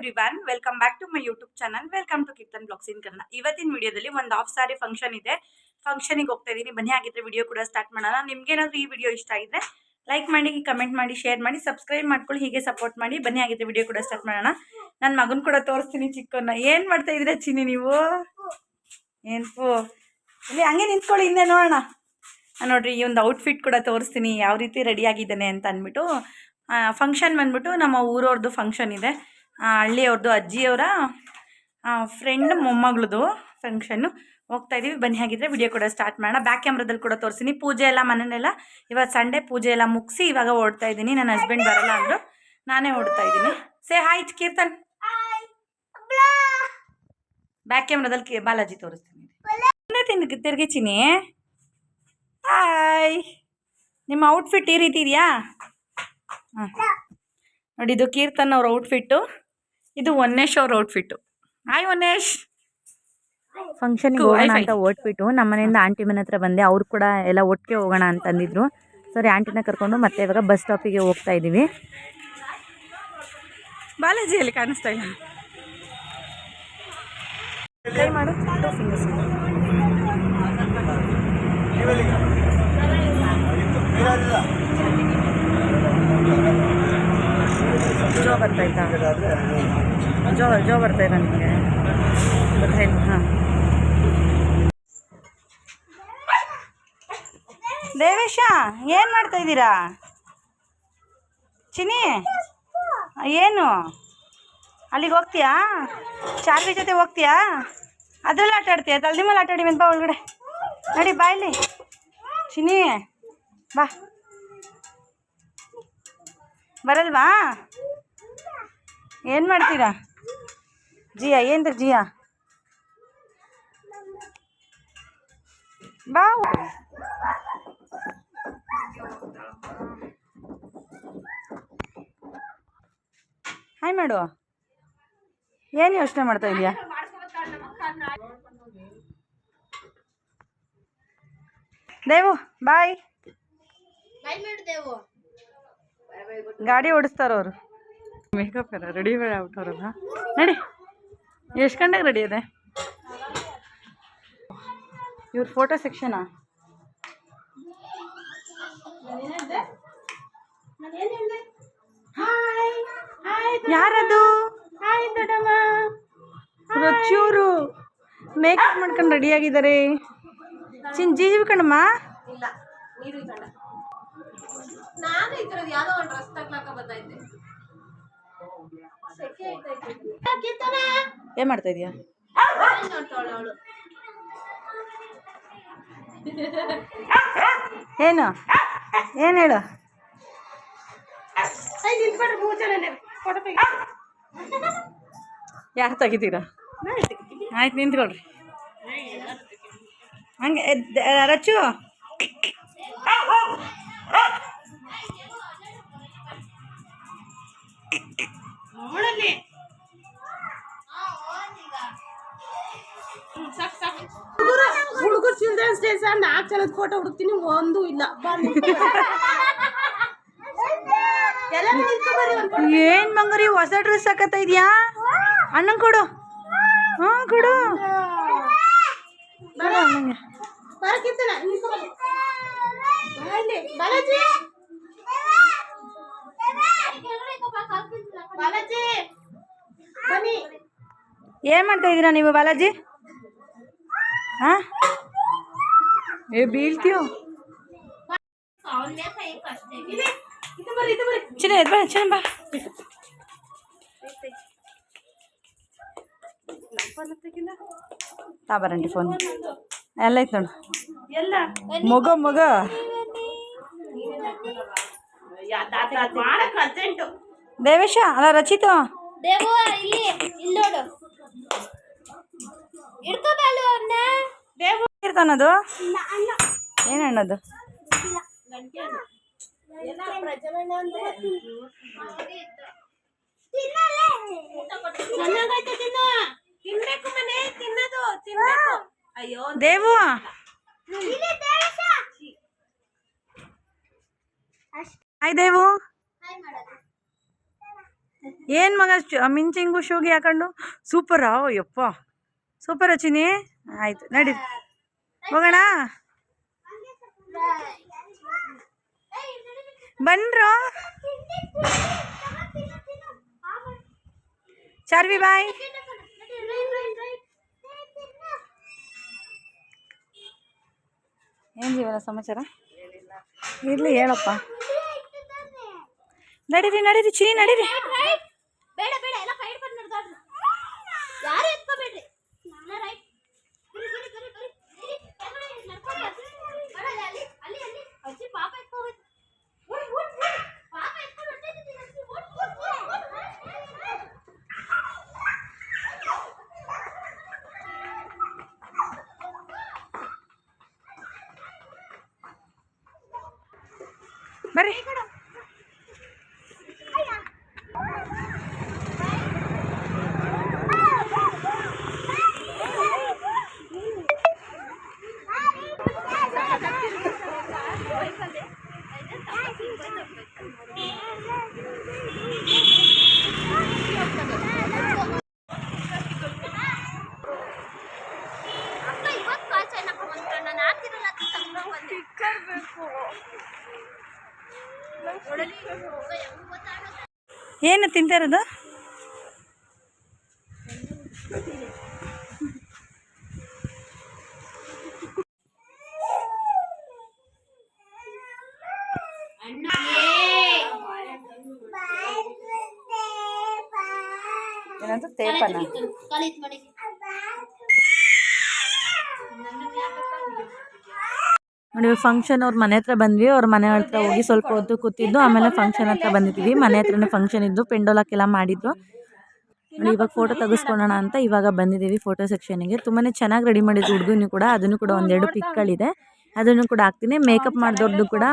Everyone, welcome back to my YouTube channel. Welcome to Keerthan blogs in Kannada. ಇವತ್ತಿನ ವಿಡಿಯೋದಲ್ಲಿ ಒಂದು half ಸಾರಿ function ಇದೆ. ಫಂಕ್ಷನಿಗೆ ಹೋಗ್ತಾ ಇದ್ದೀನಿ. ಬನ್ನಿ, ಆಗಿದ್ರೆ ವಿಡಿಯೋ ಕೂಡ ಸ್ಟಾರ್ಟ್ ಮಾಡೋಣ. ನಿಮ್ಗೇನಾದ್ರೂ ಈ ವಿಡಿಯೋ ಇಷ್ಟ ಆಗಿದ್ರೆ ಲೈಕ್ ಮಾಡಿ, ಕಮೆಂಟ್ ಮಾಡಿ, ಶೇರ್ ಮಾಡಿ, ಸಬ್ಸ್ಕ್ರೈಬ್ ಮಾಡ್ಕೊಳ್ಳಿ. ಹೀಗೆ ಸಪೋರ್ಟ್ ಮಾಡಿ. ಬನ್ನಿ, ಆಗಿದ್ರೆ ವಿಡಿಯೋ ಕೂಡ ಸ್ಟಾರ್ಟ್ ಮಾಡೋಣ. ನನ್ನ ಮಗನ ಕೂಡ ತೋರಿಸ್ತೀನಿ, ಚಿಕ್ಕವನ್ನ. ಏನು ಮಾಡ್ತಾ ಇದ್ದೀರಾ ಚಿನ್ನಿ ನೀವು? ಏನು ಇಲ್ಲಿ ಹಂಗೆ ನಿಂತ್ಕೊಳ್ಳಿ, ಹಿಂದೆ ನೋಡೋಣ. ನೋಡ್ರಿ, ಈ ಒಂದು ಔಟ್ಫಿಟ್ ಕೂಡ ತೋರಿಸ್ತೀನಿ, ಯಾವ ರೀತಿ ರೆಡಿ ಆಗಿದ್ದಾನೆ ಅಂತ ಅಂದ್ಬಿಟ್ಟು. ಫಂಕ್ಷನ್ ಬಂದ್ಬಿಟ್ಟು ನಮ್ಮ ಊರವ್ರದ್ದು ಫಂಕ್ಷನ್ ಇದೆ. ಹಳ್ಳಿಯವ್ರದ್ದು, ಅಜ್ಜಿಯವರ ಫ್ರೆಂಡ್ ಮೊಮ್ಮಗಳದು ಫಂಕ್ಷನ್ನು. ಹೋಗ್ತಾ ಇದ್ದೀವಿ. ಬನ್ನಿ, ಆಗಿದ್ರೆ ವಿಡಿಯೋ ಕೂಡ ಸ್ಟಾರ್ಟ್ ಮಾಡೋಣ. ಬ್ಯಾಕ್ ಕ್ಯಾಮ್ರಾದಲ್ಲಿ ಕೂಡ ತೋರಿಸ್ತೀನಿ. ಪೂಜೆ ಎಲ್ಲ ಮನೆಯಲ್ಲ, ಇವತ್ತು ಸಂಡೇ ಪೂಜೆ ಎಲ್ಲ ಮುಗಿಸಿ ಇವಾಗ ಓಡ್ತಾ ಇದ್ದೀನಿ. ನನ್ನ ಹಸ್ಬೆಂಡ್ ಬರಲ್ಲ ಅಂದರು, ನಾನೇ ಓಡ್ತಾ ಇದ್ದೀನಿ. Say hi Keerthan. ಬ್ಯಾಕ್ ಕ್ಯಾಮ್ರಾದಲ್ಲಿ ಬಾಲಾಜಿ ತೋರಿಸ್ತೀನಿ. ತಿರ್ಗಿ ಚಿನ್ನಿ. ಹಾಯ್. ನಿಮ್ಮ ಔಟ್ಫಿಟ್ ಈ ರೀತಿ ಇದೆಯಾ? ಹಾಂ ನೋಡಿ, ಇದು ಕೀರ್ತನ್ ಅವ್ರ ಔಟ್ಫಿಟ್ಟು, ಇದು ಒನ್ನೇಶ್ ಅವ್ರ ಔಟ್ಫಿಟ್ಟು. ಹಾಯ್ ಒನ್ನೇಶ್. ಫಂಕ್ಷನ್ಗೆ ಹೋಗೋಣ ಅಂತ ಓಟ್ಬಿಟ್ಟು ನಮ್ಮ ಮನೆಯಿಂದ ಆಂಟಿ ಮನೆ ಹತ್ರ ಬಂದೆ. ಅವ್ರು ಕೂಡ ಎಲ್ಲ ಒಟ್ಟಿಗೆ ಹೋಗೋಣ ಅಂತಂದಿದ್ರು. ಸರಿ, ಆಂಟಿನ ಕರ್ಕೊಂಡು ಮತ್ತೆ ಇವಾಗ ಬಸ್ ಸ್ಟಾಪಿಗೆ ಹೋಗ್ತಾ ಇದ್ದೀವಿ. ಬಾಲಾಜಿಯಲ್ಲಿ ಕಾಣಿಸ್ತಾ ಇಲ್ಲ. ಕೈ ಮಾಡು. ಜೋ ಬರ್ತಾಯ್ತಾ? ಜೋ ಬರ್ತಾಯಿಲ್ಲ ನಿಮಗೆ? ಗೊತ್ತಾಯಿಲ್ಲ. ಹಾಂ, ದೇವೇಶ ಏನು ಮಾಡ್ತಾ ಇದ್ದೀರಾ? ಚಿನಿ ಏನು ಅಲ್ಲಿಗೆ ಹೋಗ್ತೀಯಾ? ಚಾರ್ವಿ ಜೊತೆ ಹೋಗ್ತೀಯಾ? ಅದರಲ್ಲೂ ಆಟ ಆಡ್ತೀಯ? ತಲೆ ಮೇಲೆ ಆಟ ಆಡಿ ಬಾ ಒಳಗಡೆ. ನಡಿ ಬಾ ಇಲ್ಲಿ ಚಿನಿ, ಬಾ. ಬರಲ್ವಾ? ಏನು ಮಾಡ್ತೀರಾ? ಜಿಯಾ ಏನು ಜಿಯಾ? ಬಾ. ಹಾಯ್ ಮಾಡು. ಏನು ಯೋಚನೆ ಮಾಡ್ತಾ ಇದೀಯಾ? ದೇವು ಬಾಯ್. ಗಾಡಿ ಓಡಿಸ್ತಾರವ್ರು. ಮೇಕಪ್ ಎಲ್ಲ ರೆಡಿ ಆಗ್ಬಿಟ್ಟವ್ರಲ್ಲ. ನಡಿ, ಎಷ್ಟು ಗಂಟೆಗೆ ರೆಡಿ ಇದೆ? ಇವ್ರ ಫೋಟೋ ಸೆಕ್ಷನಾ? ಯಾರದು? ರೊಚ್ಚಿಯವರು ಮೇಕಪ್ ಮಾಡ್ಕೊಂಡು ರೆಡಿ ಆಗಿದ್ದಾರೆ. ಜೀವಿ ಕಣಮ್ಮ. ಏನ್ ಮಾಡ್ತಾ ಇದೀಯಾ? ಏನು ಏನು ಹೇಳು? ಯಾರು ತೆಗಿತೀರಾ? ಆಯ್ತು, ನಿಂತ್ಕೊಳ್ರಿ. ಹಂಗೆ ರಚ್ಚು. ಹುಡುಗರು ಚಿಲ್ಡ್ರನ್ಸ್ ಡೇ ಸರ್ 4 ಜನದ ಫೋಟೋ ಹುಡುಕ್ತೀನಿ, ಒಂದು ಇಲ್ಲ. ಏನ್ ಮಂಗರಿ, ಹೊಸ ಡ್ರೆಸ್ ಹಾಕತ್ತಾ ಇದೆಯಾ? ಅಣ್ಣಂಗೆ ಕೊಡು. ಹಾಂ ಕೊಡು. ಏನ್ ಮಾಡ್ತಾ ಇದ್ದೀರಾ ನೀವು ಬಾಲಾಜಿ? ಹಾಂ, ಬೀಳ್ತೀಯೋ? ಚಿನ್ನ ಎದ್ ಬಾ, ಚಿನ್ನ ಬಾ. ತಾಬರಂಟಿ ಫೋನ್ ಎಲ್ಲ ಐತೆ ನೋಡು. ಮಗ ದೇವೇಶ ಅಲ್ಲ ರಚಿತ. ಇರ್ತಾನದು ಏನಣ್ಣದು? ದೇವು ಹಾಯ್ ದೇವು. ಏನು ಮಗ ಮಿಂಚಿಂಗು ಶೂಗೆ ಹಾಕೊಂಡು ಸೂಪರಾ ಯಪ್ಪ ಸೂಪರ್ ಚಿನಿ ಆಯ್ತು ನಡಿ ಹೋಗೋಣ ಬನ್ರೋ ಚಾರ್ವಿ ಬಾಯ್ ಏನು ಜೀವನ ಸಮಾಚಾರ ಇರ್ಲಿ ಹೇಳಪ್ಪ ನಡೀರಿ ನಡೀರಿ ಚಿನಿ ನಡೀರಿ ಬೇಡ ಬೇಡ ಎಲ್ಲ ಕೈ ಹಿಡ್ಕೊಂಡು ನಡೆದಾಡ್ರಿ ಯಾರು ಎತ್ಕೋಬೇಡ್ರಿ ನಾನು ರೈಟ್ ಬರಿ ಬರಿ ಬರಿ ಬರಿ ನಡ್ಕೊಂಡು ಅಲ್ಲಿ ಅಲ್ಲಿ ಅಲ್ಲಿ ಅಜ್ಜಿ ಪಾಪ ಎತ್ಕೋಬೇಕು ಪಾಪ ಎತ್ಕೊಂಡು ಹೊರಟಿದ್ದೀನಿ ಅಜ್ಜಿ ಬರ್ರಿ ಅಕ್ಕ ಇವತ್ತು ಕಾಲ್ ಚೈನಪ್ಪ ಬಂತು ನಾನು ಆಗ್ತಿರಲ್ಲ ಅಂತ ತಗೊಂಡು ಬಂದೆ ಏನು ತಿಂತಾ ಇರೋದು ಏನಂತ ತೇಪನ ಕಾಲೇಜ್ ಮಾಡಿ ನೋಡಿ ಫಂಕ್ಷನ್ ಅವ್ರ ಮನೆ ಹತ್ರ ಬಂದ್ವಿ. ಅವ್ರ ಮನೆ ಹತ್ರ ಹೋಗಿ ಸ್ವಲ್ಪ ಹೊತ್ತು ಕೂತಿದ್ದು, ಆಮೇಲೆ ಫಂಕ್ಷನ್ ಹತ್ರ ಬಂದಿದ್ವಿ. ಮನೆ ಹತ್ರನೇ ಫಂಕ್ಷನ್ ಇದ್ದು, ಪೆಂಡೋಲಕ್ಕೆಲ್ಲ ಮಾಡಿದ್ರು. ನೋಡಿ ಇವಾಗ ಫೋಟೋ ತೆಗೆಸ್ಕೊಳ್ಳೋಣ ಅಂತ ಇವಾಗ ಬಂದಿದ್ದೀವಿ ಫೋಟೋ ಸೆಕ್ಷನಿಗೆ. ತುಂಬಾ ಚೆನ್ನಾಗಿ ರೆಡಿ ಮಾಡಿದ್ರು ಹುಡುಗನೂ ಕೂಡ. ಅದನ್ನು ಕೂಡ ಒಂದೆರಡು ಪಿಕ್ಗಳಿದೆ, ಅದನ್ನು ಕೂಡ ಹಾಕ್ತೀನಿ. ಮೇಕಪ್ ಮಾಡಿದವ್ರದ್ದು ಕೂಡ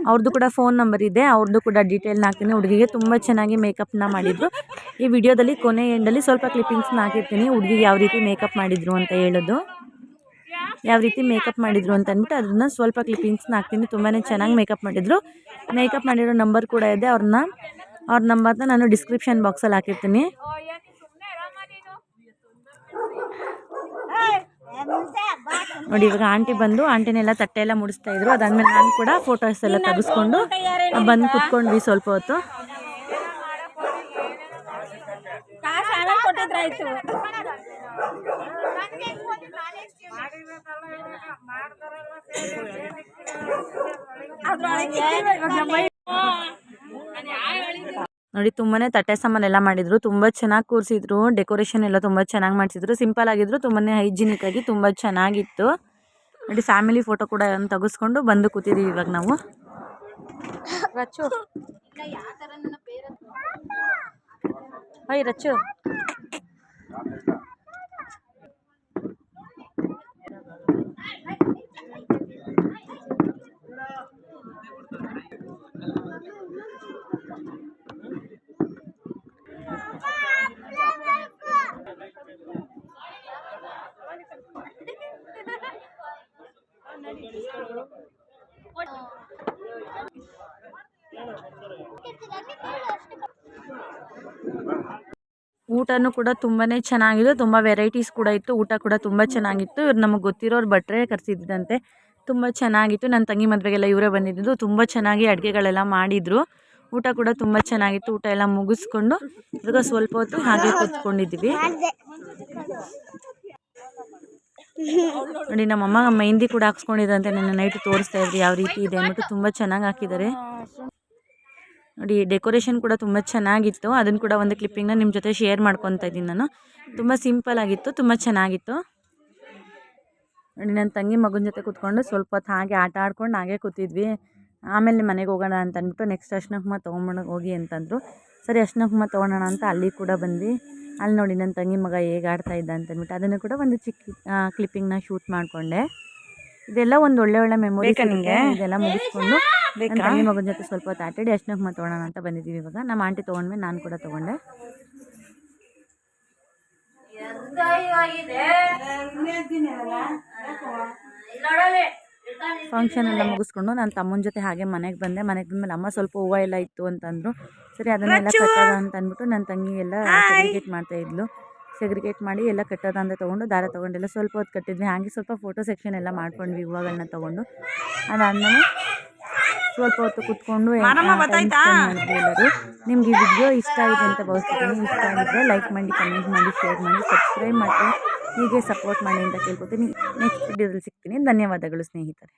ಅವ್ರದ್ದು ಕೂಡ ಫೋನ್ ನಂಬರ್ ಇದೆ, ಅವ್ರದ್ದು ಕೂಡ ಡೀಟೇಲ್ನ ಹಾಕ್ತೀನಿ. ಹುಡುಗಿಗೆ ತುಂಬ ಚೆನ್ನಾಗಿ ಮೇಕಪ್ನ ಮಾಡಿದ್ರು. ಈ ವಿಡಿಯೋದಲ್ಲಿ ಕೊನೆ ಎಂಡಲ್ಲಿ ಸ್ವಲ್ಪ ಕ್ಲಿಪ್ಪಿಂಗ್ಸ್ನ ಹಾಕಿರ್ತೀನಿ, ಹುಡುಗಿಗೆ ಯಾವ ರೀತಿ ಮೇಕಪ್ ಮಾಡಿದ್ರು ಅಂತ ಹೇಳೋದು, ಯಾವ ರೀತಿ ಮೇಕಪ್ ಮಾಡಿದ್ರು ಅಂತ ಅಂದ್ಬಿಟ್ಟು ಅದನ್ನು ಸ್ವಲ್ಪ ಕ್ಲಿಪ್ಪಿಂಗ್ಸ್ನ ಹಾಕ್ತೀನಿ. ತುಂಬಾ ಚೆನ್ನಾಗಿ ಮೇಕಪ್ ಮಾಡಿದ್ರು. ಮೇಕಪ್ ಮಾಡಿರೋ ನಂಬರ್ ಕೂಡ ಇದೆ, ಅವ್ರ ನಂಬರ್ನ ನಾನು ಡಿಸ್ಕ್ರಿಪ್ಷನ್ ಬಾಕ್ಸಲ್ಲಿ ಹಾಕಿರ್ತೀನಿ. ನೋಡಿ ಇವಾಗ ಆಂಟಿ ಬಂದು ಆಂಟಿನೆಲ್ಲ ತಟ್ಟೆ ಎಲ್ಲ ಮುಡಿಸ್ತಾ ಇದ್ರು. ಅದಾದ್ಮೇಲೆ ನಾನು ಕೂಡ ಫೋಟೋಸ್ ಎಲ್ಲ ತೆಗೆಸ್ಕೊಂಡು ಬಂದು ಕುತ್ಕೊಂಡ್ವಿ ಸ್ವಲ್ಪ ಹೊತ್ತು. ನೋಡಿ ತುಂಬಾನೇ ತಟ್ಟೆ ಸಾಮಾನೆಲ್ಲ ಮಾಡಿದ್ರು, ತುಂಬ ಚೆನ್ನಾಗಿ ಕೂರಿಸಿದ್ರು. ಡೆಕೋರೇಷನ್ ಎಲ್ಲ ತುಂಬ ಚೆನ್ನಾಗಿ ಮಾಡಿಸಿದ್ರು. ಸಿಂಪಲ್ ಆಗಿದ್ರು, ತುಂಬಾ ಹೈಜಿನಿಕ್ ಆಗಿ ತುಂಬ ಚೆನ್ನಾಗಿತ್ತು. ನೋಡಿ ಫ್ಯಾಮಿಲಿ ಫೋಟೋ ಕೂಡ ತೆಗೆಸ್ಕೊಂಡು ಬಂದು ಕೂತಿದ್ದೀವಿ ಇವಾಗ ನಾವು. ರಚ್ಚು ಹೈ ರಚ್ಚು ಊಟನೂ ಕೂಡ ತುಂಬಾ ಚೆನ್ನಾಗಿತ್ತು, ತುಂಬ ವೆರೈಟೀಸ್ ಕೂಡ ಇತ್ತು. ಊಟ ಕೂಡ ತುಂಬ ಚೆನ್ನಾಗಿತ್ತು. ಇವ್ರು ನಮಗೆ ಗೊತ್ತಿರೋರು ಭಟ್ರೆ ಕರೆಸಿದ್ದಂತೆ, ತುಂಬ ಚೆನ್ನಾಗಿತ್ತು. ನನ್ನ ತಂಗಿ ಮದುವೆಗೆಲ್ಲ ಇವರೇ ಬಂದಿದ್ದು. ತುಂಬ ಚೆನ್ನಾಗಿ ಅಡುಗೆಗಳೆಲ್ಲ ಮಾಡಿದರು. ಊಟ ಕೂಡ ತುಂಬ ಚೆನ್ನಾಗಿತ್ತು. ಊಟ ಎಲ್ಲ ಮುಗಿಸ್ಕೊಂಡು ಇವಾಗ ಸ್ವಲ್ಪ ಹೊತ್ತು ಹಾಗೆ ಕೂತ್ಕೊಂಡಿದ್ವಿ. ನೋಡಿ ನಮ್ಮಮ್ಮ ಮೆಹಂದಿ ಕೂಡ ಹಾಕ್ಸ್ಕೊಂಡಿದ್ದಂತೆ, ನನ್ನ ನೈಟ್ ತೋರಿಸ್ತಾ ಇದ್ರಿ ಯಾವ ರೀತಿ ಇದೆ ಅಂದ್ಬಿಟ್ಟು. ತುಂಬ ಚೆನ್ನಾಗಿ ಹಾಕಿದ್ದಾರೆ. ನೋಡಿ ಡೆಕೋರೇಷನ್ ಕೂಡ ತುಂಬ ಚೆನ್ನಾಗಿತ್ತು. ಅದನ್ನು ಕೂಡ ಒಂದು ಕ್ಲಿಪ್ಪಿಂಗ್ನ ನಿಮ್ಮ ಜೊತೆ ಶೇರ್ ಮಾಡ್ಕೊತಾ ಇದ್ದೀನಿ ನಾನು. ತುಂಬ ಸಿಂಪಲ್ ಆಗಿತ್ತು, ತುಂಬ ಚೆನ್ನಾಗಿತ್ತು. ನೋಡಿ ನನ್ನ ತಂಗಿ ಮಗನ ಜೊತೆ ಕೂತ್ಕೊಂಡು ಸ್ವಲ್ಪ ಹೊತ್ತು ಹಾಗೆ ಆಟ ಆಡ್ಕೊಂಡು ಹಾಗೆ ಕೂತಿದ್ವಿ. ಆಮೇಲೆ ಮನೆಗೆ ಹೋಗೋಣ ಅಂತ ಅಂದ್ಬಿಟ್ಟು ನೆಕ್ಸ್ಟ್ ಅರ್ಶಿನ ಕುಂಕುಮ ತೊಗೊಂಡು ಹೋಗಿ ಅಂತಂದರು. ಸರಿ ಅರ್ಶಿನ ಕುಂಕುಮ ತೊಗೊಳೋಣ ಅಂತ ಅಲ್ಲಿ ಕೂಡ ಬಂದ್ವಿ. ಅಲ್ಲಿ ನೋಡಿ ನನ್ನ ತಂಗಿ ಮಗ ಹೇಗೆ ಆಡ್ತಾ ಇದ್ದ ಅಂತಂದ್ಬಿಟ್ಟು ಅದನ್ನು ಕೂಡ ಒಂದು ಚಿಕ್ಕ ಕ್ಲಿಪ್ಪಿಂಗ್ನ ಶೂಟ್ ಮಾಡಿಕೊಂಡೆ. ಇದೆಲ್ಲ ಒಂದು ಒಳ್ಳೆ ಮೆಮೊರಿ ನಿಮಗೆ. ಇದೆಲ್ಲ ಮುಗಿಸ್ಕೊಂಡು ನನ್ನ ತಂಗಿ ಮಗನ ಜೊತೆ ಸ್ವಲ್ಪ ಹೊತ್ತು ಆಟಾಡಿ ಅರ್ಶಿನ ಕುಂಕುಮ ತೊಗೊಳೋಣ ಅಂತ ಬಂದಿದ್ದೀವಿ ಇವಾಗ. ನಮ್ಮ ಆಂಟಿ ತೊಗೊಂಡ್ಮೇಲೆ ನಾನು ಕೂಡ ತೊಗೊಂಡೆ. ಫಂಕ್ಷನ್ ಎಲ್ಲ ಮುಗಿಸ್ಕೊಂಡು ನಾನು ತಮ್ಮನ ಜೊತೆ ಹಾಗೆ ಮನೆಗೆ ಬಂದೆ. ಮನೆಗೆ ಬಂದಮೇಲೆ ಅಮ್ಮ ಸ್ವಲ್ಪ ಹೂವು ಎಲ್ಲ ಇತ್ತು ಅಂತಂದರು. ಸರಿ ಅದನ್ನೆಲ್ಲ ಕಟ್ಟೋದ ಅಂತ ಅಂದ್ಬಿಟ್ಟು ನನ್ನ ತಂಗಿ ಎಲ್ಲ ಸೆಗ್ರಿಗೇಟ್ ಮಾಡ್ತಾಯಿದ್ಲು. ಸೆಗ್ರಿಗೇಟ್ ಮಾಡಿ ಎಲ್ಲ ಕಟ್ಟೋದ ಅಂತ ತೊಗೊಂಡು ದಾರ ತೊಗೊಂಡೆಲ್ಲ ಸ್ವಲ್ಪ ಹೊತ್ತು ಕಟ್ಟಿದ್ವಿ. ಹಾಗೆ ಸ್ವಲ್ಪ ಫೋಟೋ ಸೆಕ್ಷನ್ ಎಲ್ಲ ಮಾಡ್ಕೊಂಡ್ವಿ ಹೂವುಗಳನ್ನ ತೊಗೊಂಡು. ಅದಾದಮೇಲೆ ಸ್ವಲ್ಪ ಹೊತ್ತು ಕೂತ್ಕೊಂಡು ಮಾಡಿದ್ವಿ ಎಲ್ಲರೂ. ನಿಮ್ಗೆ ಈ ವಿಡಿಯೋ ಇಷ್ಟ ಆಗಿದೆ ಅಂತ ಭಾವಿಸ್ತೀನಿ. ಇಷ್ಟ ಆಗಿದ್ರೆ ಲೈಕ್ ಮಾಡಿ, ಕಮೆಂಟ್ ಮಾಡಿ, ಶೇರ್ ಮಾಡಿ, ಸಬ್ಸ್ಕ್ರೈಬ್ ಮಾಡಿ, ಹೀಗೆ ಸಪೋರ್ಟ್ ಮಾಡಿ ಅಂತ ಕೇಳ್ಕೊತೀನಿ. ನೆಕ್ಸ್ಟ್ ವಿಡಿಯೋದಲ್ಲಿ ಸಿಗ್ತೀನಿ. ಧನ್ಯವಾದಗಳು ಸ್ನೇಹಿತರೆ.